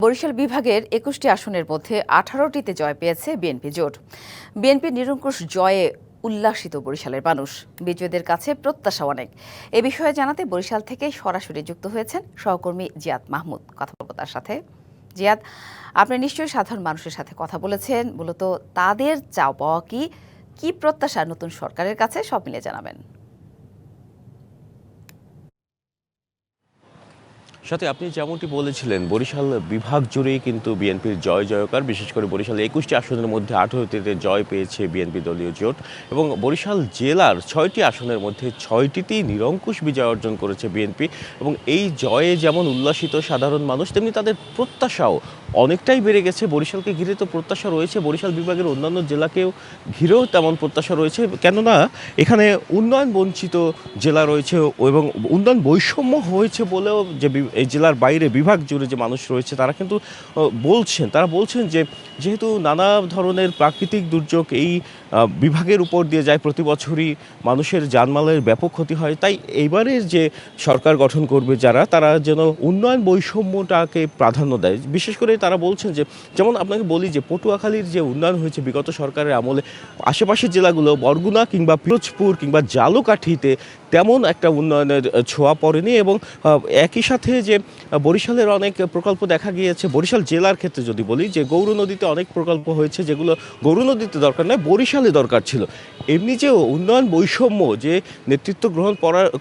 বরিশাল বিভাগের ২১টি আসনের মধ্যে ১৮টিতে জয় পেয়েছে বিএনপি জোট। বিএনপির নিরঙ্কুশ জয়ে উল্লাসিত বরিশালের মানুষ, বিজয়ীদের কাছে প্রত্যাশা অনেক। এ বিষয়ে জানাতে বরিশাল থেকে সরাসরি যুক্ত হয়েছেন সহকর্মী জিয়াদ মাহমুদ। কথা বলব তার সাথে। জিয়াদ, আপনি নিশ্চয়ই সাধারণ মানুষের সাথে কথা বলেছেন, মূলত তাদের চাওয়া পাওয়া কি প্রত্যাশা নতুন সরকারের কাছে, সব মিলে জানাবেন। সাথে আপনি যেমনটি বলেছিলেন, বরিশাল বিভাগ জুড়েই কিন্তু বিএনপির জয় জয়কার। বিশেষ করে বরিশাল ২১টি আসনের মধ্যে ১৮টিতে জয় পেয়েছে বিএনপি দলীয় জোট এবং বরিশাল জেলার ৬টি আসনের মধ্যে ৬টিতেই নিরঙ্কুশ বিজয় অর্জন করেছে বিএনপি। এবং এই জয়ে যেমন উল্লাসিত সাধারণ মানুষ, তেমনি তাদের প্রত্যাশাও অনেকটাই বেড়ে গেছে। বরিশালকে ঘিরে তো প্রত্যাশা রয়েছে, বরিশাল বিভাগের অন্যান্য জেলাকেও ঘিরেও তেমন প্রত্যাশা রয়েছে, কেননা এখানে উন্নয়ন বঞ্চিত জেলা রয়েছে এবং উন্নয়ন বৈষম্য হয়েছে বলেও যে এই জেলার বাইরে বিভাগ জুড়ে যে মানুষ রয়েছে তারা কিন্তু বলছেন যে যেহেতু নানা ধরনের প্রাকৃতিক দুর্যোগ এই বিভাগের উপর দিয়ে যায়, প্রতি বছরই মানুষের জানমালের ব্যাপক ক্ষতি হয়, তাই এইবারের যে সরকার গঠন করবে তারা যেন উন্নয়ন বৈষম্যটাকে প্রাধান্য দেয়। বিশেষ করে তারা বলছেন যে, যেমন আপনাকে বলি যে পটুয়াখালীর যে উন্নয়ন হয়েছে বিগত সরকারের আমলে, আশেপাশের জেলাগুলো বরগুনা কিংবা পিরোজপুর কিংবা জালুকাঠিতে তেমন একটা উন্নয়নের ছোঁয়া পড়েনি। এবং একই সাথে যে বরিশালের অনেক প্রকল্প দেখা গিয়েছে, বরিশাল জেলার ক্ষেত্রে যদি বলি যে গৌর নদীতে অনেক প্রকল্প হয়েছে যেগুলো গৌর নদীতে দরকার নয়, বরিশালে দরকার ছিল। এমনি যে উন্নয়ন বৈষম্য, যে নেতৃত্ব গ্রহণ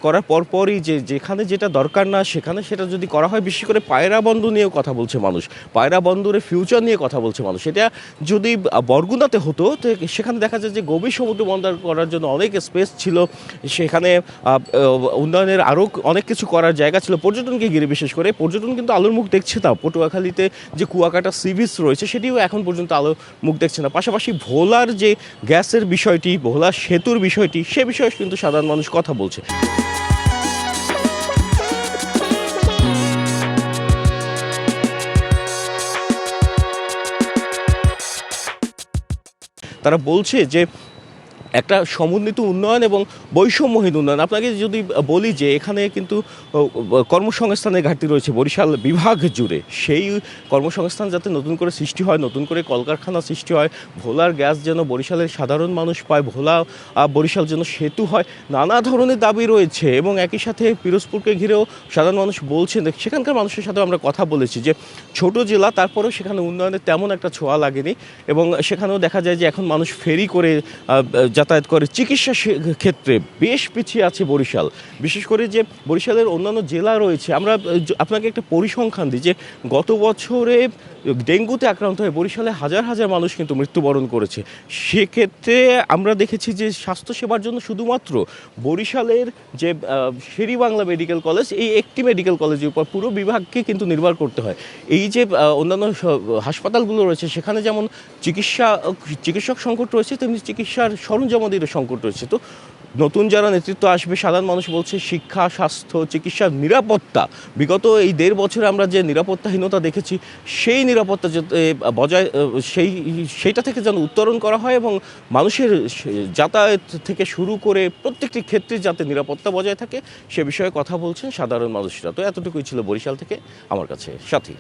করার পরপরই যেখানে যেটা দরকার না সেখানে সেটা যদি করা হয়, বিশেষ করে পায়রা বন্দর নিয়েও কথা বলছে মানুষ, পায়রা বন্দরের ফিউচার নিয়ে কথা বলছে মানুষ। এটা যদি বরগুনাতে হতো তো সেখানে দেখা যায় যে গভীর সমুদ্র বন্দর করার জন্য অনেক স্পেস ছিল, সেখানে উন্নয়নের আরও অনেক কিছু করার জায়গা ছিল। পর্যটনকে ঘিরে বিশেষ করে পর্যটন কিন্তু আলোর মুখ দেখছে না। পটুয়াখালীতে যে কুয়াকাটা সি বিচ রয়েছে সেটিও এখন পর্যন্ত আলোর মুখ দেখছে না। পাশাপাশি ভোলার যে গ্যাসের বিষয়টি, ভোলা সেতুর বিষয়টি, সে বিষয়ে কিন্তু সাধারণ মানুষ কথা বলছে। তারা বলছে যে একটা সমন্বিত উন্নয়ন এবং বৈষম্যহীন উন্নয়ন। আপনাকে যদি বলি যে এখানে কিন্তু কর্মসংস্থানের ঘাটতি রয়েছে বরিশাল বিভাগ জুড়ে, সেই কর্মসংস্থান যাতে নতুন করে সৃষ্টি হয়, নতুন করে কলকারখানা সৃষ্টি হয়, ভোলার গ্যাস যেন বরিশালের সাধারণ মানুষ পায়, বরিশাল যেন সেতু হয়, নানা ধরনের দাবি রয়েছে। এবং একই সাথে পিরোজপুরকে ঘিরেও সাধারণ মানুষ বলছেন, সেখানকার মানুষের সাথেও আমরা কথা বলেছি যে ছোট জেলা, তারপরেও সেখানে উন্নয়নের তেমন একটা ছোঁয়া লাগেনি। এবং সেখানেও দেখা যায় যে এখন মানুষ ফেরি করে যাতায়াত করে। চিকিৎসা ক্ষেত্রে বেশ পিছিয়ে আছে বরিশাল। বিশেষ করে যে বরিশালের অন্যান্য জেলা রয়েছে, আমরা আপনাকে একটা পরিসংখ্যান দিই যে গত বছরে ডেঙ্গুতে আক্রান্ত হয়ে বরিশালে হাজার হাজার মানুষ কিন্তু মৃত্যুবরণ করেছে। সেক্ষেত্রে আমরা দেখেছি যে স্বাস্থ্যসেবার জন্য শুধুমাত্র বরিশালের যে শেরেবাংলা মেডিকেল কলেজ, এই একটি মেডিকেল কলেজের উপর পুরো বিভাগকে কিন্তু নির্ভর করতে হয়। এই যে অন্যান্য হাসপাতালগুলো রয়েছে সেখানে যেমন চিকিৎসক সংকট রয়েছে, তেমনি চিকিৎসার সরঞ্জামাদিরও সংকট রয়েছে। তো নতুন যারা নেতৃত্ব আসবে, সাধারণ মানুষ বলছে শিক্ষা, স্বাস্থ্য, চিকিৎসার নিরাপত্তা, বিগত এই ১.৫ বছরে আমরা যে নিরাপত্তাহীনতা দেখেছি সেই নিরাপত্তা সেইটা থেকে যেন উত্তরণ করা হয় এবং মানুষের যাতায়াত থেকে শুরু করে প্রত্যেকটি ক্ষেত্রে যাতে নিরাপত্তা বজায় থাকে সে বিষয়ে কথা বলছেন সাধারণ মানুষরা। তো এতটুকুই ছিল বরিশাল থেকে আমার কাছে সাথী।